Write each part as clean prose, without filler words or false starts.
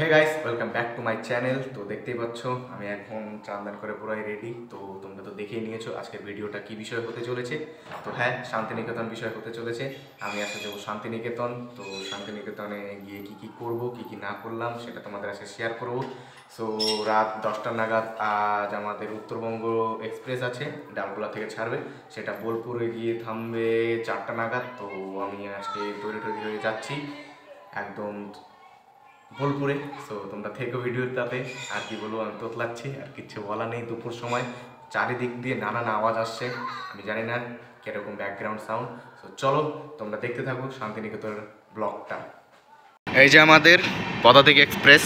Hey guys, welcome back to my channel. তো দেখতেই পাচ্ছ আমি এখন চান্দান করে পুরাই রেডি। তো তোমরা তো দেখেই নিয়েছো আজকের ভিডিওটা কি বিষয় হতে চলেছে। তো হ্যাঁ, শান্তিনিকেতন বিষয় হতে চলেছে। আমি আসলে যাবো শান্তিনিকেতন। তো শান্তিনিকেতনে গিয়ে কি কি করব, কি কি না করলাম সেটা তোমাদের কাছে শেয়ার করব। সো রাত 10টা নাগাদ আজ আমাদের উত্তরবঙ্গ এক্সপ্রেস আছে, ডালগোলা থেকে ছাড়বে, সেটা বোলপুরে গিয়ে থামবে 4টা নাগাদ। তো আমি আজকে তৈরি হয়ে যাচ্ছি একদম বোলপুরে। সো তোমরা থেকো ভিডিওটাতে। আর কি বলবো, আমি তোতলাচ্ছি, আর কিচ্ছু বলা নেই। দুপুর সময় চারিদিক দিয়ে নানান আওয়াজ আসছে, আমি জানি না কিরকম ব্যাকগ্রাউন্ড সাউন্ড। সো চলো তোমরা দেখতে থাকো শান্তিনিকেতনের ব্লগটা। এই যে আমাদের পদাতিক এক্সপ্রেস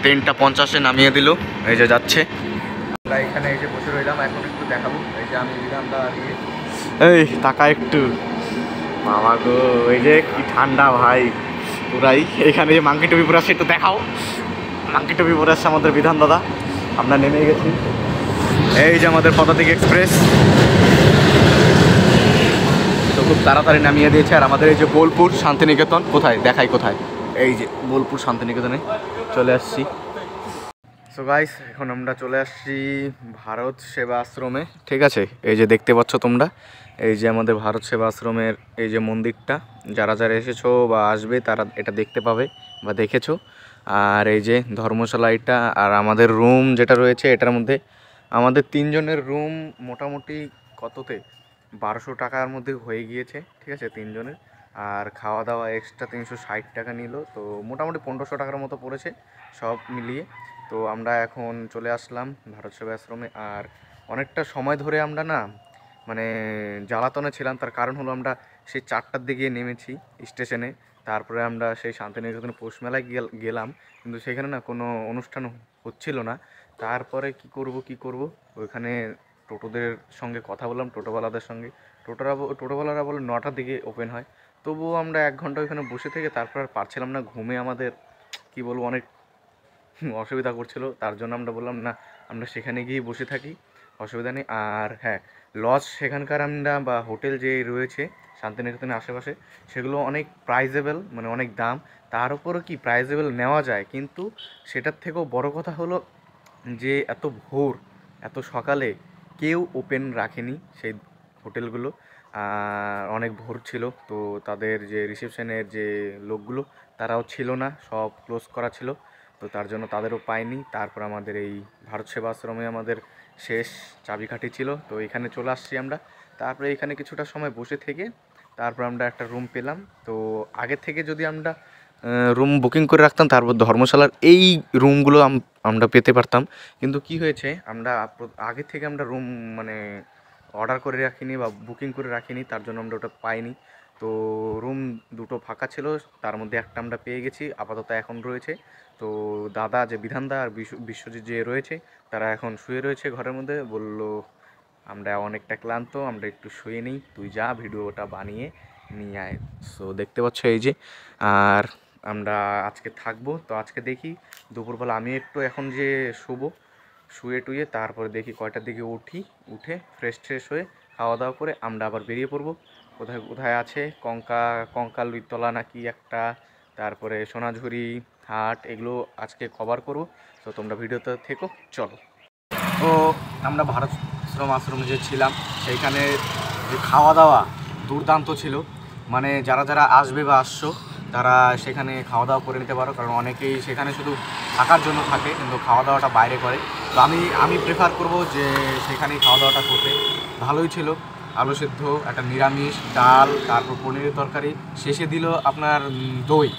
3:50 নামিয়ে দিল, এই যে যাচ্ছে। আমরা এখানে এই যে বসে রইলাম, এখন একটু দেখাবো। এই যে আমি বিধানটা দিয়ে, এই টাকা একটু মামা গো, এই যে কি ঠান্ডা ভাই পুরাই। এখানে যে মাঙ্কি টুপি পরে আসছে, একটু দেখাও। মাঙ্কি টুপি পরে আসছে আমাদের বিধান দাদা। আমরা নেমে গেছি। এই যে আমাদের পদাতিক এক্সপ্রেস, তো খুব তাড়াতাড়ি নামিয়ে দিয়েছে। আর আমাদের এই যে বোলপুর শান্তিনিকেতন, কোথায় দেখাই, কোথায়, এই যে বোলপুর শান্তিনিকেতনে চলে আসছি। সো গাইস, এখন আমরা চলে আসছি ভারত সেবা আশ্রমে, ঠিক আছে। এই যে দেখতে পাচ্ছ তোমরা, এই যে আমাদের ভারত সেবা আশ্রমের এই যে মন্দিরটা, যারা যারা এসেছো বা আসবে তারা এটা দেখতে পাবে বা দেখেছো। আর এই যে ধর্মশালা এটা, আর আমাদের রুম যেটা রয়েছে এটার মধ্যে আমাদের 3 জনের রুম মোটামুটি কততে 1200 টাকার মধ্যে হয়ে গিয়েছে, ঠিক আছে, 3 জনের। আর খাওয়া দাওয়া এক্সট্রা 360 টাকা নিল, তো মোটামুটি 1500 টাকার মতো পড়েছে সব মিলিয়ে। তো আমরা এখন চলে আসলাম ভারত সেবা আশ্রমে। আর অনেকটা সময় ধরে আমরা না মানে জ্বালাতনে ছিলাম, তার কারণ হলো আমরা সেই 4টার দিকে নেমেছি স্টেশনে। তারপরে আমরা সেই শান্তিনিকেতনে পৌষ মেলায় গেলাম, কিন্তু সেখানে না কোনো অনুষ্ঠান হচ্ছিল না। তারপরে কি করব ওইখানে টোটোদের সঙ্গে কথা বললাম, টোটোওয়ালাদের সঙ্গে। টোটোওয়ালারা বলে 9টার দিকে ওপেন হয়। তবুও আমরা 1 ঘন্টা ওইখানে বসে থেকে তারপর আর পারছিলাম না, ঘুমে আমাদের কি বলবো অনেক অসুবিধা করছিল। তার জন্য আমরা বললাম না, আমরা সেখানে গিয়ে বসে থাকি, অসুবিধা নেই। আর হ্যাঁ, লজ সেখানকার আমরা বা হোটেল যে রয়েছে শান্তিনিকেতনের আশেপাশে, সেগুলো অনেক প্রাইজেবল, মানে অনেক দাম। তার উপরও কি প্রাইজেবল নেওয়া যায়, কিন্তু সেটার থেকেও বড় কথা হলো যে এত ভোর, এত সকালে কেউ ওপেন রাখেনি সেই হোটেলগুলো। অনেক ভোর ছিল, তো তাদের যে রিসেপশনের যে লোকগুলো তারাও ছিল না, সব ক্লোজ করা ছিল। তো তার জন্য তাদেরও পাইনি। তারপর আমাদের এই ভারত সেবা আশ্রমে আমাদের শেষ চাবিকাঠি ছিল, তো এখানে চলে আসছি আমরা। তারপরে এখানে কিছুটা সময় বসে থেকে তারপর আমরা একটা রুম পেলাম। তো আগে থেকে যদি আমরা রুম বুকিং করে রাখতাম, তারপর ধর্মশালার এই রুমগুলো আমরা পেতে পারতাম। কিন্তু কি হয়েছে, আমরা আগে থেকে আমরা রুম মানে অর্ডার করে রাখিনি বা বুকিং করে রাখিনি, তার জন্য আমরা ওটা পাইনি। তো রুম 2টো ফাঁকা ছিল, তার মধ্যে একটা আমরা পেয়ে গেছি, আপাতত এখন রয়েছে। তো দাদা যে বিধানদা আর বিশ্বজিৎ যে রয়েছে, তারা এখন শুয়ে রয়েছে ঘরের মধ্যে। বলল আমরা অনেকটা ক্লান্ত, আমরা একটু শুয়ে নিই, তুই যা ভিডিওটা বানিয়ে নিয়ে আয়। সো দেখতে পাচ্ছ এই যে, আর আমরা আজকে থাকবো। তো আজকে দেখি দুপুরবেলা আমি একটু এখন যে শুয়ে টুয়ে তারপরে দেখি কয়টার দিকে উঠে ফ্রেশ হয়ে খাওয়া দাওয়া করে আমরা আবার বেরিয়ে পড়বো। কোথায় কোথায় আছে কঙ্কালতলা নাকি একটা, তারপরে সোনাঝুরি হাট, এগুলো আজকে কভার করব। তো তোমরা ভিডিওতে থেকো, চলো। তো আমরা ভারত আশ্রমে যে ছিলাম, সেইখানে যে খাওয়া দাওয়া দুর্দান্ত ছিল। মানে যারা যারা আসবে বা আসছো তারা সেখানে খাওয়া দাওয়া করে নিতে পারো, কারণ অনেকেই সেখানে শুধু থাকার জন্য থাকে কিন্তু খাওয়া দাওয়াটা বাইরে করে। তো আমি প্রেফার করব যে সেখানেই খাওয়া দাওয়াটা করতে। ভালোই ছিল, আলু সেদ্ধ, একটা নিরামিষ ডাল, তারপর পনিরের তরকারি, শেষে দিল আপনার দই।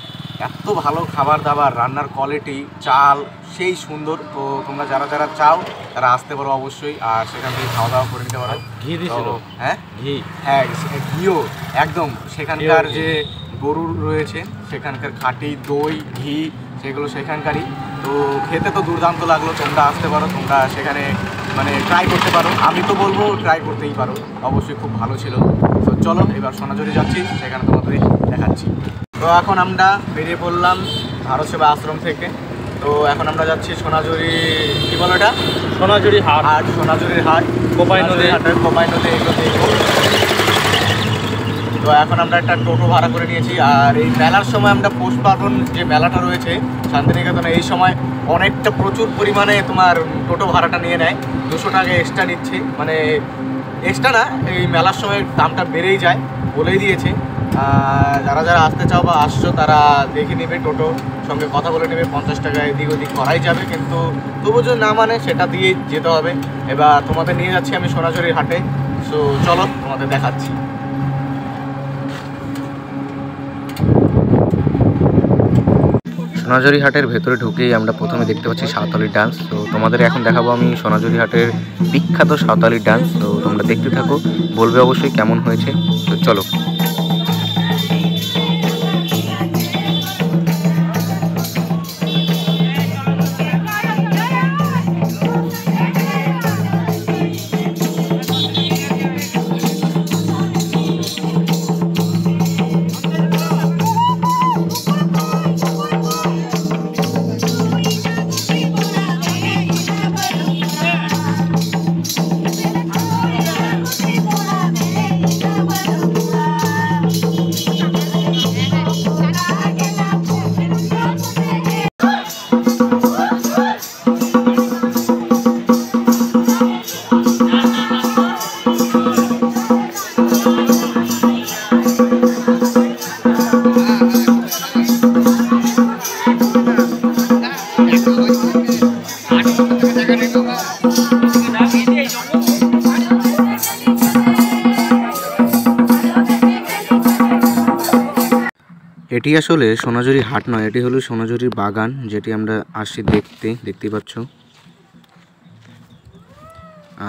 এত ভালো খাবার দাবার, রান্নার কোয়ালিটি, চাল সেই সুন্দর। তো তোমরা যারা যারা চাও তারা আসতে পারো অবশ্যই, আর সেখান থেকে খাওয়া দাওয়া করে নিতে পারো। ঘি দিয়েছিল, হ্যাঁ হ্যাঁ ঘিও একদম, সেখানকার যে গরু রয়েছে সেখানকার খাঁটি দই ঘি, সেগুলো সেখানকারই। তো খেতে তো দুর্দান্ত লাগলো। তোমরা আসতে পারো, তোমরা সেখানে মানে ট্রাই করতে পারো। আমি তো বলবো ট্রাই করতেই পারো, অবশ্যই খুব ভালো ছিল। তো চলো এবার সোনাঝুরি যাচ্ছি, সেখানে তোমাদের দেখাচ্ছি। তো এখন আমরা বেরিয়ে পড়লাম ভারত সেবা আশ্রম থেকে। তো এখন আমরা যাচ্ছি সোনাঝুরি, কি বলো এটা, সোনাঝুরি হাট, সোনাঝুরির হাট, কোপাই নদী, কোপাই নদী, এগুলো দেখবো। তো তো এখন আমরা একটা টোটো ভাড়া করে নিয়েছি। আর এই মেলার সময় আমরা পৌষ পার্বণ যে মেলাটা রয়েছে শান্তিনিকেতনে, এই সময় অনেকটা প্রচুর পরিমাণে তোমার টোটো ভাড়াটা নিয়ে নেয়। 200 টাকা এক্সট্রা নিচ্ছে, মানে এক্সট্রা না, এই মেলার সময় দামটা বেড়েই যায়, বলেই দিয়েছে। যারা যারা আসতে চাও বা আসছো তারা দেখে নেবে, টোটো সঙ্গে কথা বলে নেবে, 50 টাকা এদিক ওদিক করাই যাবে, কিন্তু তবু যদি না মানে সেটা দিয়ে যেতে হবে। এবার তোমাদের নিয়ে যাচ্ছি আমি সোনাঝুরির হাটে। সো চলো তোমাদের দেখাচ্ছি। সোনাঝুরি হাটের ভেতরে ঢুকেই আমরা প্রথমে দেখতে পাচ্ছি সাঁওতালি ডান্স। তো তোমাদের এখন দেখাবো আমি সোনাঝুরি হাটের বিখ্যাত সাঁওতালি ডান্স। তো তোমরা দেখতে থাকো, বলবে অবশ্যই কেমন হয়েছে। তো চলো। এটি আসলে সোনাঝুরি হাট নয়, এটি হলো সোনাঝুরির বাগান, যেটি আমরা আসছি দেখতেই পাচ্ছ।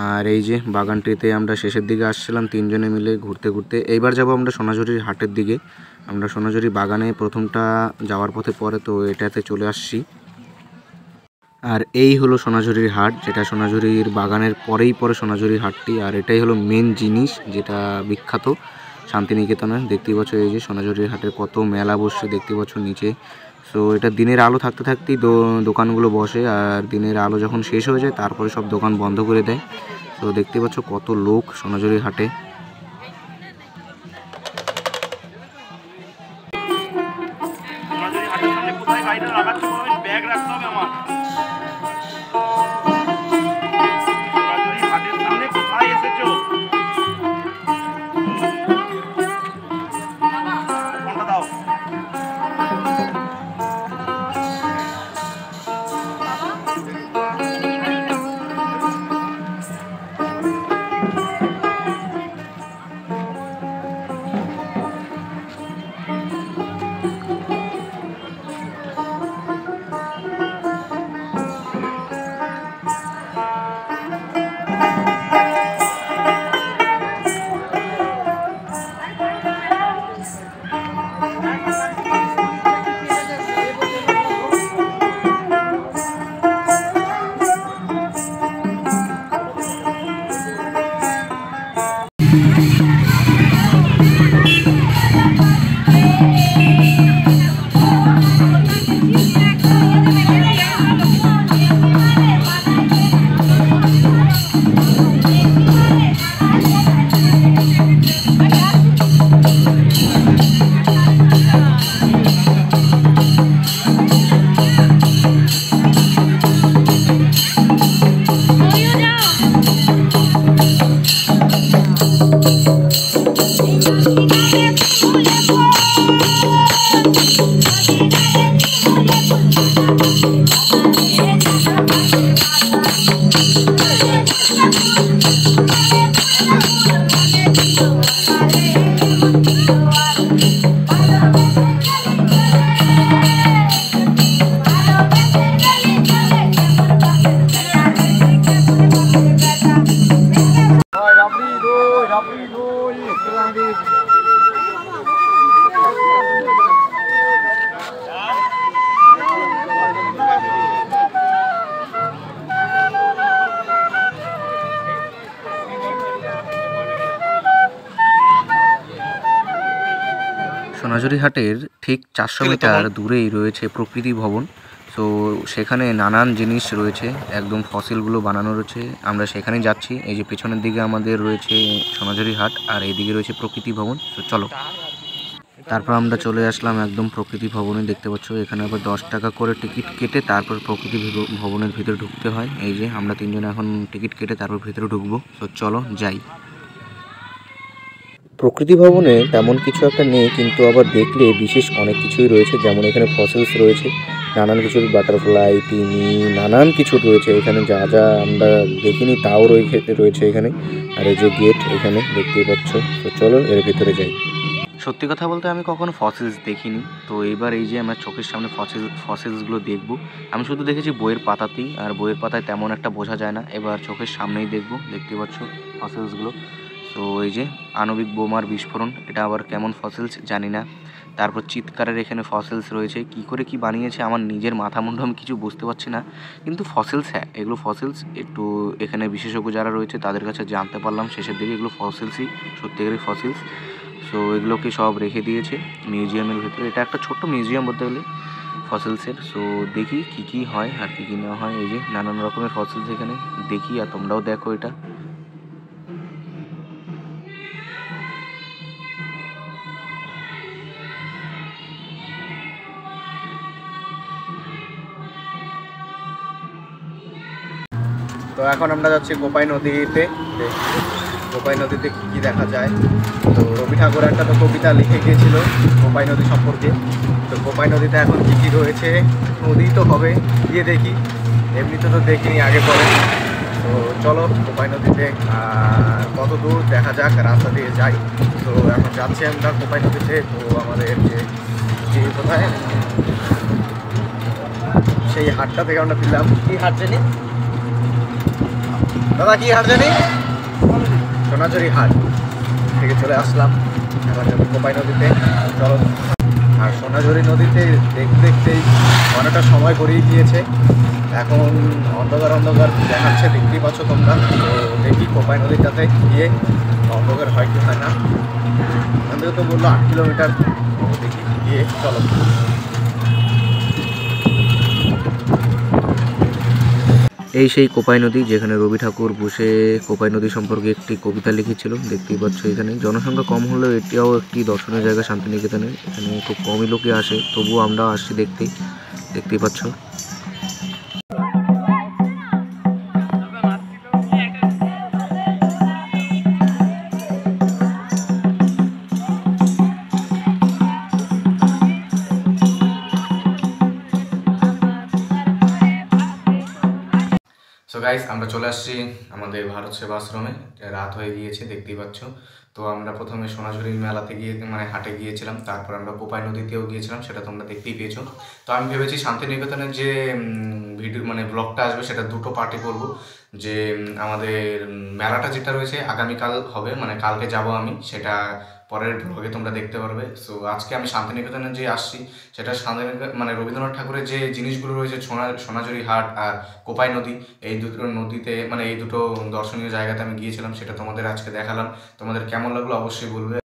আর এই যে বাগানটিতে আমরা শেষের দিকে আসছিলাম 3 জনে মিলে ঘুরতে ঘুরতে। এইবার যাব আমরা সোনাঝুরির হাটের দিকে। আমরা সোনাঝুরি বাগানে প্রথমটা যাওয়ার পথে পরে, তো এটাতে চলে আসছি। আর এই হলো সোনাঝুরির হাট, যেটা সোনাঝুরির বাগানের পরেই পরে সোনাঝুরির হাটটি। আর এটাই হলো মেন জিনিস, যেটা বিখ্যাত শান্তিনিকেতনের। দেখতেই পাচ্ছ এই যে সোনাঝুরির হাটের কত মেলা বসছে, দেখতেই পাচ্ছ নিচে। সো এটা দিনের আলো থাকতে থাকতেই দোকানগুলো বসে, আর দিনের আলো যখন শেষ হয়ে যায় তারপরে সব দোকান বন্ধ করে দেয়। তো দেখতে পাচ্ছ কত লোক সোনাঝুরির হাটে। সোনাঝুরি হাটের ঠিক 400 মিটার দূরেই রয়েছে প্রকৃতি ভবন। তো সেখানে নানান জিনিস রয়েছে, একদম ফসিলগুলো বানানো রয়েছে। আমরা সেখানেই যাচ্ছি। এই যে পেছনের দিকে আমাদের রয়েছে সোনাঝুরি হাট, আর এইদিকে রয়েছে প্রকৃতি ভবন। তো চলো, তারপর আমরা চলে আসলাম একদম প্রকৃতি ভবনে। দেখতে পাচ্ছ এখানে আবার 10 টাকা করে টিকিট কেটে তারপর প্রকৃতি ভবনের ভিতরে ঢুকতে হয়। এই যে আমরা তিনজনে এখন টিকিট কেটে তারপর ভিতরে ঢুকবো। তো চলো যাই। প্রকৃতি ভবনে তেমন কিছু একটা নেই, কিন্তু আবার দেখলে বিশেষ অনেক কিছুই রয়েছে। যেমন এখানে ফসিলস রয়েছে, নানান কিছুর বাটারফ্লাই, তিমি, নানান কিছু রয়েছে এখানে। যা যা আমরা দেখিনি তাও রয়েছে এখানে। আর এই যে গেট এখানে দেখতেই পাচ্ছ। তো চলো এর ভিতরে যাই। সত্যি কথা বলতে আমি কখনো ফসিলস দেখিনি, তো এবার এই যে আমার চোখের সামনে ফসিলসগুলো দেখব। আমি শুধু দেখেছি বইয়ের পাতাতেই, আর বইয়ের পাতায় তেমন একটা বোঝা যায় না। এবার চোখের সামনেই দেখব। দেখতে পাচ্ছ ফসিলসগুলো। তো এই যে আণবিক বোমার বিস্ফোরণ, এটা আবার কেমন ফসিলস জানি না। তারপর চিৎকারের এখানে ফসিলস রয়েছে, কি করে কি বানিয়েছে আমার নিজের মাথা মুন্ডু আমি কিছু বুঝতে পারছি না। কিন্তু ফসিলস, হ্যাঁ এগুলো ফসিলস। একটু এখানে বিশেষজ্ঞ যারা রয়েছে তাদের কাছে জানতে পারলাম শেষের দিকে এগুলো ফসিলসই, সত্যিকারের ফসিলস। সো এগুলোকে সব রেখে দিয়েছে মিউজিয়ামের ভিতরে। এটা একটা ছোট্ট মিউজিয়াম বলতে গেলে ফসিলসের। সো দেখি কি কি হয় আর কি কি না হয়। এই যে নানান রকমের ফসিলস এখানে দেখি, আর তোমরাও দেখো এটা। তো এখন আমরা যাচ্ছি কোপাই নদীতে। কোপাই নদীতে কী কী দেখা যায়। তো রবি ঠাকুর একটা তো কবিতা লিখে গিয়েছিল কোপাই নদী সম্পর্কে। তো কোপাই নদীতে এখন কী কী রয়েছে, নদী তো হবে, গিয়ে দেখি। এমনিতে তো দেখিনি আগে পরে। তো চলো কোপাই নদীতে কত দূর দেখা যাক, রাস্তা দিয়ে যাই। তো এখন যাচ্ছি আমরা কোপাই নদীতে। তো আমাদের যে কোথায় সেই হাটটা থেকে আমরা ফিরলাম। কি হাট জানি? দাদা কি হাট জানি? সোনাঝুরি হাট থেকে চলে আসলাম এখন যাবো কোপাই নদীতে। চলো। আর সোনাঝুরি নদীতে দেখতে দেখতেই অনেকটা সময় গড়িয়ে গিয়েছে। এখন অন্ধকার অন্ধকার দেখাচ্ছে, দেখতেই পাচ্ছ তোমরা। তো দেখি কোপাই নদীটাতে গিয়ে অন্ধকার হয় কি হয় না। এখান থেকে তো বললো 8 কিলোমিটার। দেখি গিয়ে চলো। এই সেই কোপাই নদী, যেখানে রবি ঠাকুর বসে কোপাই নদী সম্পর্কে একটি কবিতা লিখেছিল। দেখতেই পাচ্ছ এখানে জনসংখ্যা কম হলেও এটিও একটি দর্শনীয় জায়গা শান্তিনিকেতনে। এখানে খুব কমই লোকে আসে, তবুও আমরাও আসছি দেখতেই পাচ্ছ। সো গাইস, আমরা চলে আসছি আমাদের ভারত সেবা আশ্রমে। রাত হয়ে গিয়েছে দেখতেই পাচ্ছ। তো আমরা প্রথমে সোনাঝুরি মেলাতে গিয়ে মানে হাটে গিয়েছিলাম, তারপর আমরা কোপাই নদীতেও গিয়েছিলাম, সেটা তোমরা দেখতেই পেয়েছো। তো আমি ভেবেছি শান্তিনিকেতনের যে ভিডিও মানে ব্লগটা আসবে সেটা দুটো পার্টে করব। যে আমাদের মেলাটা যেটা রয়েছে আগামীকাল হবে, মানে কালকে যাব আমি, সেটা পরের ব্লগে তোমরা দেখতে পারবে। সো আজকে আমি শান্তিনিকেতনে যে আসছি সেটা মানে রবীন্দ্রনাথ ঠাকুরের যে জিনিসগুলো রয়েছে সোনাঝুরি হাট আর কোপাই নদী, এই দুটো নদীতে মানে এই দুটো দর্শনীয় জায়গাতে আমি গিয়েছিলাম, সেটা তোমাদের আজকে দেখালাম। তোমাদের কেমন লাগলো অবশ্যই বলবে।